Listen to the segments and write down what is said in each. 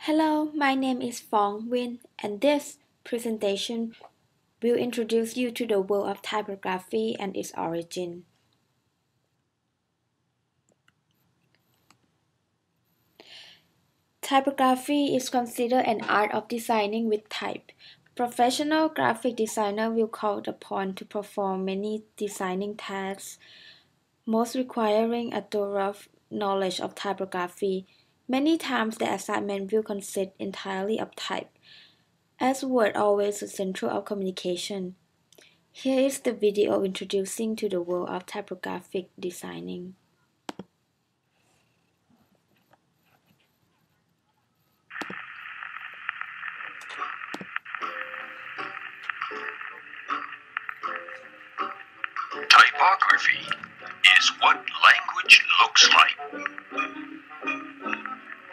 Hello, my name is Fong Win, and this presentation will introduce you to the world of typography and its origin. Typography is considered an art of designing with type. Professional graphic designer will call upon to perform many designing tasks, most requiring a thorough knowledge of typography. Many times the assignment will consist entirely of type, as word always the central of communication. Here is the video introducing to the world of typographic designing. Typography is what language looks like.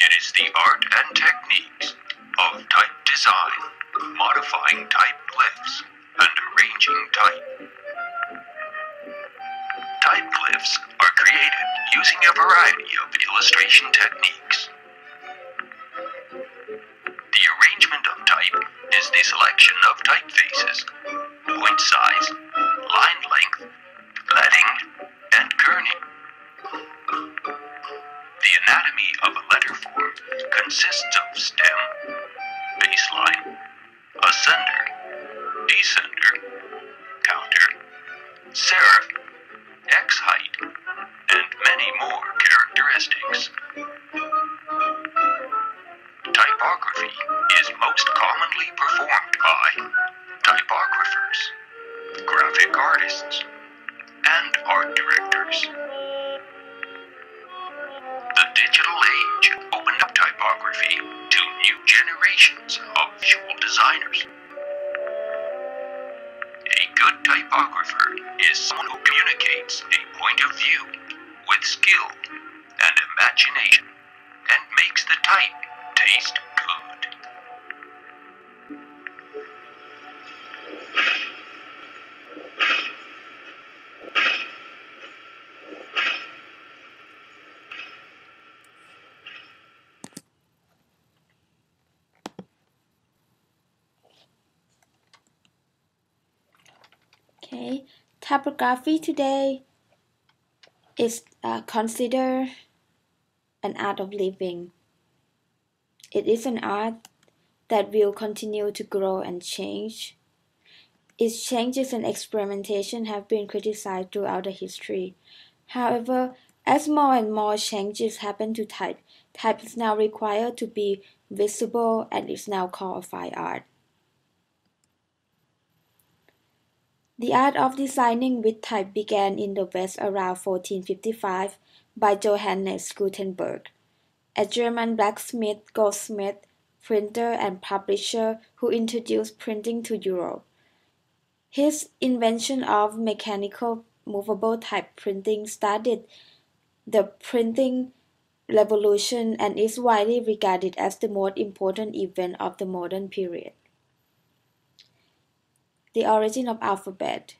It is the art and techniques of type design, modifying type glyphs, and arranging type. Type glyphs are created using a variety of illustration techniques. The arrangement of type is the selection of typefaces, point size, line length, leading, and kerning. The anatomy of a letter form consists of stem, baseline, ascender, descender, counter, serif, X height, and many more characteristics. Typography is most commonly performed by typographers, graphic artists, and art directors. The digital age opened up typography to new generations of visual designers. A good typographer is someone who communicates a point of view with skill and imagination and makes the type taste good. Okay, typography today is considered an art of living. It is an art that will continue to grow and change. Its changes and experimentation have been criticized throughout the history. However, as more and more changes happen to type, type is now required to be visible and is now called a fine art. The art of designing with type began in the West around 1455 by Johannes Gutenberg, a German blacksmith, goldsmith, printer, and publisher who introduced printing to Europe. His invention of mechanical movable type printing started the printing revolution and is widely regarded as the most important event of the modern period. The origin of alphabet.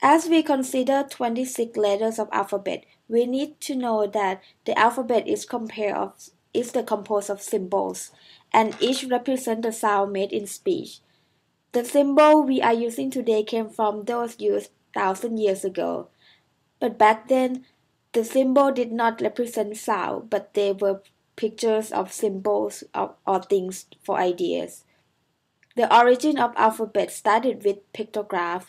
As we consider 26 letters of alphabet, we need to know that the alphabet is composed of symbols, and each represents the sound made in speech. The symbol we are using today came from those used 1,000 years ago. But back then, the symbol did not represent sound, but they were pictures of symbols or things for ideas. The origin of alphabet started with pictograph,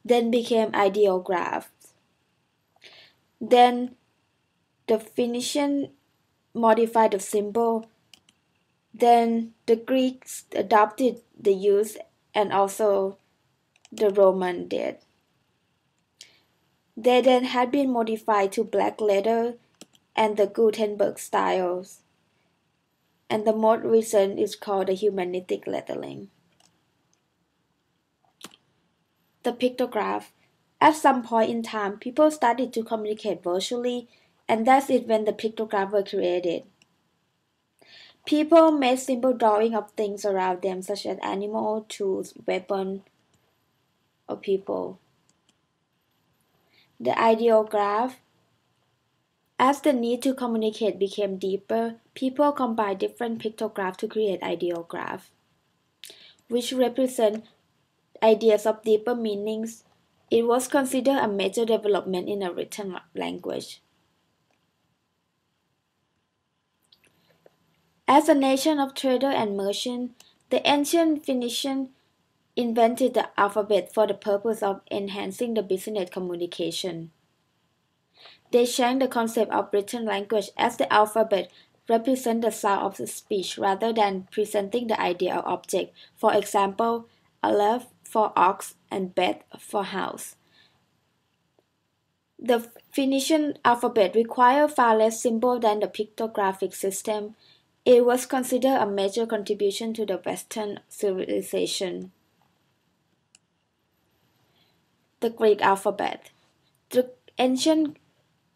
then became ideographs. Then the Phoenician modified the symbol. Then the Greeks adopted the use, and also the Roman did. They then had been modified to black letter and the Gutenberg styles. And the most recent is called the humanistic lettering. The pictograph. At some point in time, people started to communicate virtually, and that's it when the pictograph were created. People made simple drawing of things around them, such as animals, tools, weapons, or people. The ideograph. As the need to communicate became deeper, people combined different pictographs to create ideographs, which represent ideas of deeper meanings. It was considered a major development in a written language. As a nation of traders and merchants, the ancient Phoenicians invented the alphabet for the purpose of enhancing the business communication. They changed the concept of written language as the alphabet represents the sound of the speech rather than presenting the idea of object. For example, aleph for ox and bet for house. The Phoenician alphabet required far less symbols than the pictographic system. It was considered a major contribution to the Western civilization. The Greek alphabet. The ancient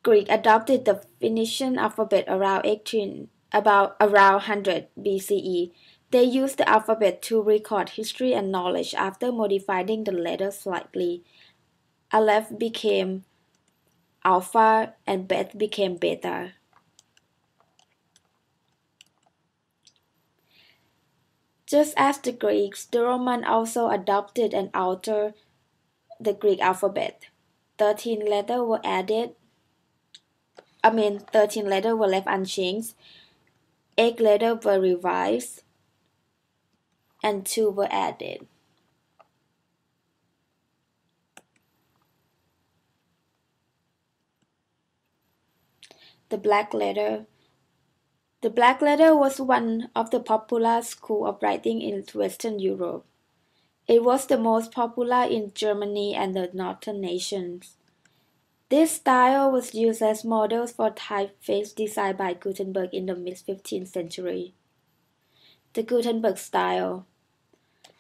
Greek adopted the Phoenician alphabet about around 100 BCE. They used the alphabet to record history and knowledge after modifying the letters slightly. Aleph became Alpha and Bet became Beta. Just as the Greeks, the Romans also adopted and altered the Greek alphabet. 13 letters were added. 13 letters were left unchanged. 8 letters were revised, and 2 were added. The black letter. The black letter was one of the popular schools of writing in Western Europe. It was the most popular in Germany and the northern nations. This style was used as models for typeface designed by Gutenberg in the mid-15th century. The Gutenberg style.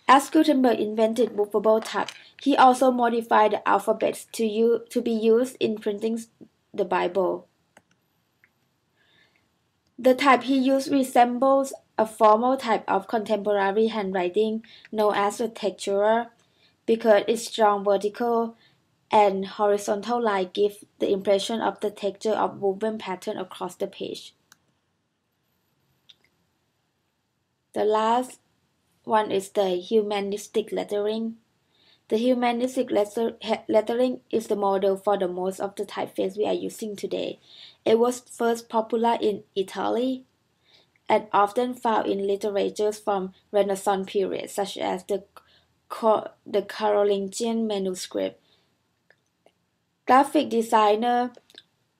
As Gutenberg invented movable type, he also modified the alphabets to be used in printing the Bible. The type he used resembles a formal type of contemporary handwriting known as the texturer because its strong vertical and horizontal line give the impression of the texture of woven pattern across the page. The last one is the humanistic lettering. The humanistic lettering is the model for the most of the typeface we are using today. It was first popular in Italy and often found in literatures from Renaissance period, such as the Carolingian manuscript. Graphic designer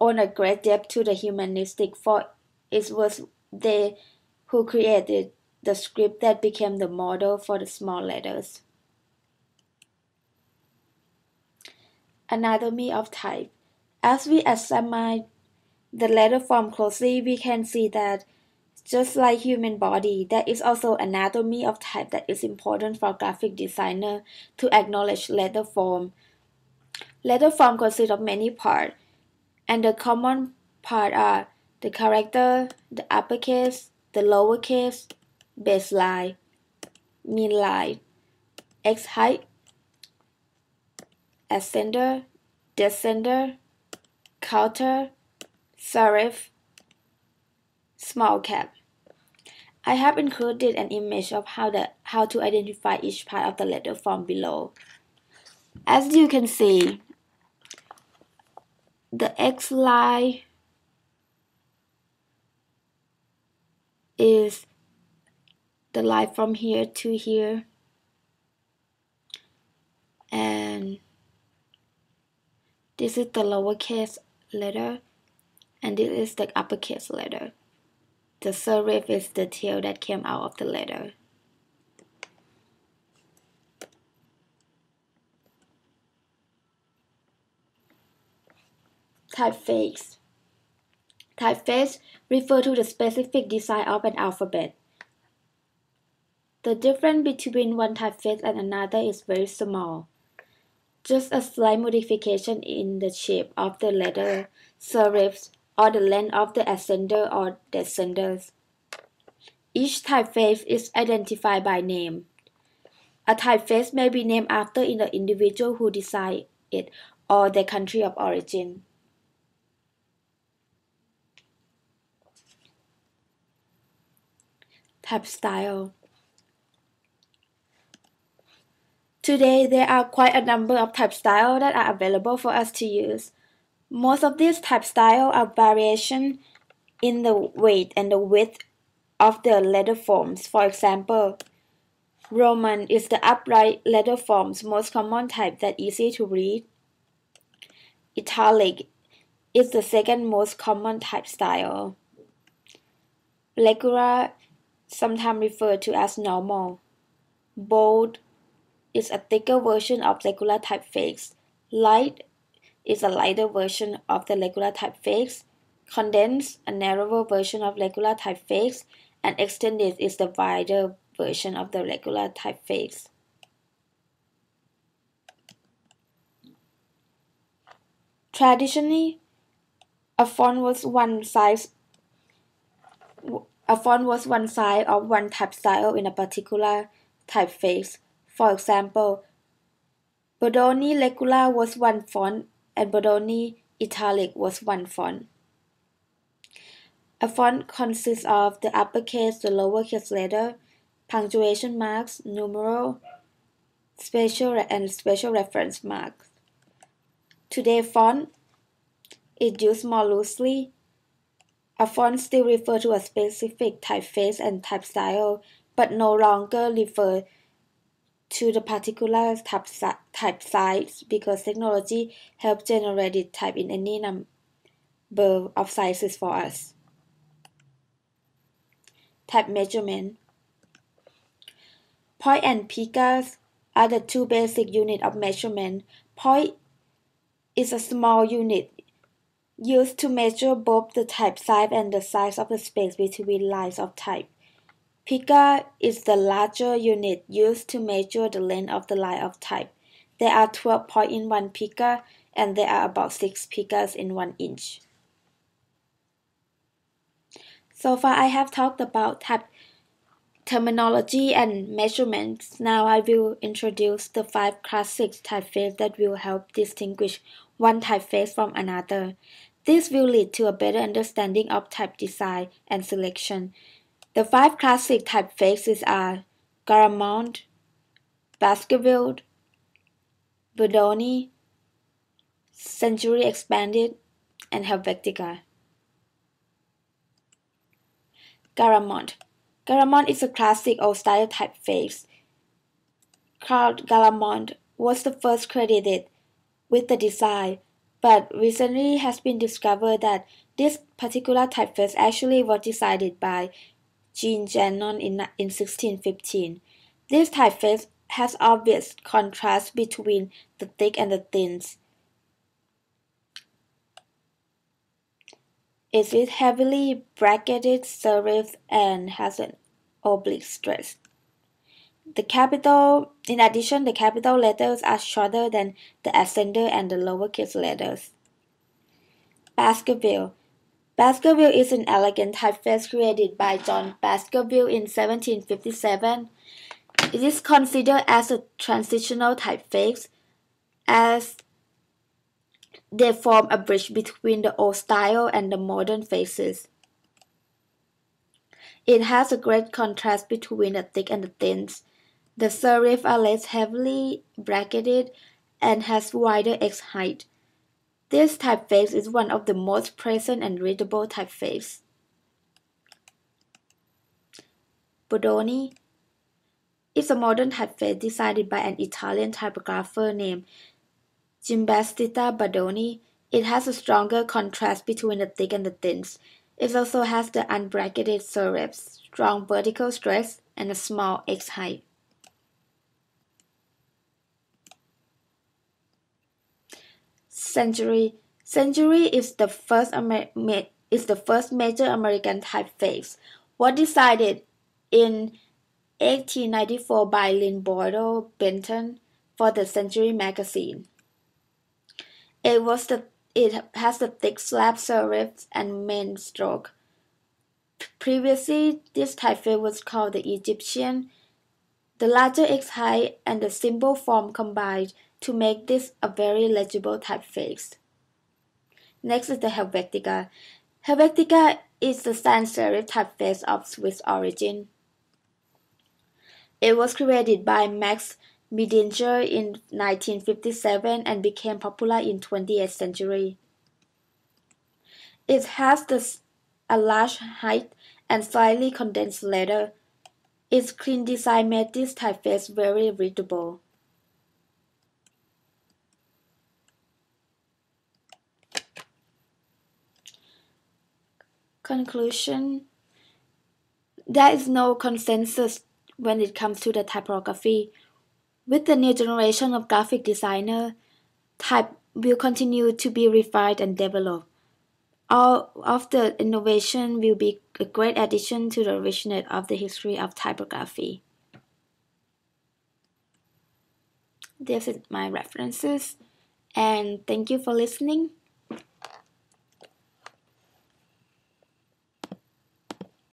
own a great depth to the humanistic, for it was they who created the script that became the model for the small letters. Anatomy of type. As we examine the letter form closely, we can see that just like human body, there is also anatomy of type that is important for graphic designer to acknowledge letter form. Letter form consists of many parts, and the common parts are the character, the uppercase, the lowercase, baseline, midline, X height, ascender, descender, counter, serif, small cap. I have included an image of how to identify each part of the letter form below. As you can see, the X line is the line from here to here, and this is the lowercase letter, and this is the uppercase letter. The serif is the tail that came out of the letter. Typeface. Typeface refers to the specific design of an alphabet. The difference between one typeface and another is very small. Just a slight modification in the shape of the letter, serifs, or the length of the ascender or descenders. Each typeface is identified by name. A typeface may be named after the individual who designed it or their country of origin. Type style. Today, there are quite a number of type styles that are available for us to use. Most of these type styles are variation in the weight and the width of the letter forms. For example, Roman is the upright letter form's most common type that easy to read. Italic is the second most common type style. Regular, sometimes referred to as normal. Bold is a thicker version of regular typeface. Light is a lighter version of the regular typeface. Condensed, a narrower version of regular typeface. And extended is the wider version of the regular typeface. Traditionally, a font was one side of one type style in a particular typeface. For example, Bodoni Regular was one font and Bodoni Italic was one font. A font consists of the uppercase, the lowercase letter, punctuation marks, numeral, special reference marks. Today, font is used more loosely. A font still refers to a specific typeface and type style, but no longer refers to the particular type size because technology helps generate type in any number of sizes for us. Type measurement. Point and picas are the two basic units of measurement. Point is a small unit used to measure both the type size and the size of the space between lines of type. Pica is the larger unit used to measure the length of the line of type. There are 12 points in one pica and there are about 6 picas in 1 inch. So far I have talked about type terminology and measurements. Now I will introduce the 5 classic typefaces that will help distinguish one typeface from another. This will lead to a better understanding of type design and selection. The 5 classic typefaces are Garamond, Baskerville, Bodoni, Century Expanded, and Helvetica. Garamond. Garamond is a classic old-style typeface. Carl Garamond was the first credited with the design, but recently has been discovered that this particular typeface actually was designed by Jean Janon in 1615. This typeface has obvious contrast between the thick and the thins. It is heavily bracketed serif and has an oblique stress. In addition, the capital letters are shorter than the ascender and the lowercase letters. Baskerville. Baskerville is an elegant typeface created by John Baskerville in 1757. It is considered as a transitional typeface as they form a bridge between the old style and the modern faces. It has a great contrast between the thick and the thins. The serifs are less heavily bracketed and has wider X height. This typeface is one of the most present and readable typefaces. Bodoni is a modern typeface designed by an Italian typographer named Giambattista Bodoni. It has a stronger contrast between the thick and the thins. It also has the unbracketed serifs, strong vertical stress, and a small X height. Century is the first major American typeface. Was designed in 1894 by Lynn Benton for the Century magazine. It has the thick slab serifs and main stroke. Previously, this typeface was called the Egyptian. The larger X height and the symbol form combined to make this a very legible typeface. Next is the Helvetica. Helvetica is the sans serif typeface of Swiss origin. It was created by Max Miedinger in 1957 and became popular in 20th century. It has a large height and slightly condensed letter. Its clean design made this typeface very readable. Conclusion: there is no consensus when it comes to the typography. With the new generation of graphic designer, type will continue to be refined and developed. All of the innovation will be a great addition to the richness of the history of typography. This is my references, and thank you for listening.